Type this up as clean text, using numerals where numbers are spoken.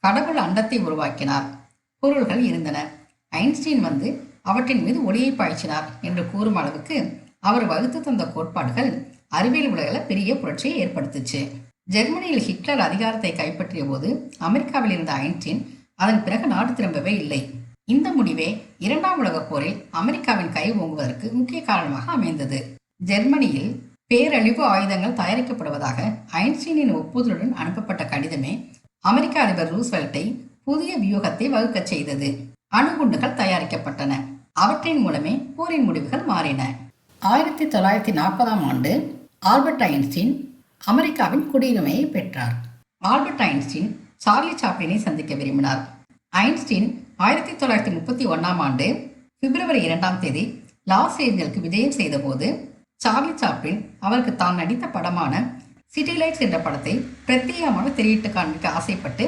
கடவுள் அண்டத்தை உருவாக்கினார், பொருள்கள் இருந்தன, ஐன்ஸ்டீன் வந்து அவற்றின் மீது ஒளியை பாய்ச்சினார் என்று கூறும் அளவுக்கு அவர் வகுத்து தந்த கோட்பாடுகள் அறிவியல் உலகில் பெரிய புரட்சியை ஏற்படுத்துச்சு. ஜெர்மனியில் ஹிட்லர் அதிகாரத்தை கைப்பற்றிய போது அமெரிக்காவில் இருந்த ஐன்ஸ்டீன் அதன் பிறகு நாடு திரும்பவே இல்லை. இந்த முடிவே இரண்டாம் உலகப் போரில் அமெரிக்காவின் கை ஓங்குவதற்கு முக்கிய காரணமாக அமைந்தது. ஜெர்மனியில் பேரழிவு ஆயுதங்கள் தயாரிக்கப்படுவதாக ஐன்ஸ்டீனின் ஒப்புதலுடன் அனுப்பப்பட்ட கடிதமே அமெரிக்க அதிபர் ரூஸ்வெல்ட்டை புதிய வியூகத்தை வகுக்கச் செய்தது. அணுகுண்டுகள் தயாரிக்கப்பட்டன. அவற்றின் மூலமே போரின் முடிவுகள் மாறின. 1940ஆம் ஆண்டு ஆல்பர்ட் ஐன்ஸ்டீன் அமெரிக்காவின் குடியுரிமையை பெற்றார். ஆல்பர்ட் ஐன்ஸ்டீன் சார்லி சாப்ளினை சந்திக்க விரும்பினார். ஐன்ஸ்டீன் 1931ஆம் ஆண்டு பிப்ரவரி 2ஆம் தேதி லாஸ் ஏஞ்சலுக்கு விஜயம் செய்தபோது சார்லி சாப்ளின் அவருக்கு தான் நடித்த படமான சிட்டி லைட்ஸ் என்ற படத்தை பிரத்யேகமாக திரையிட்டு காண்பிக்க ஆசைப்பட்டு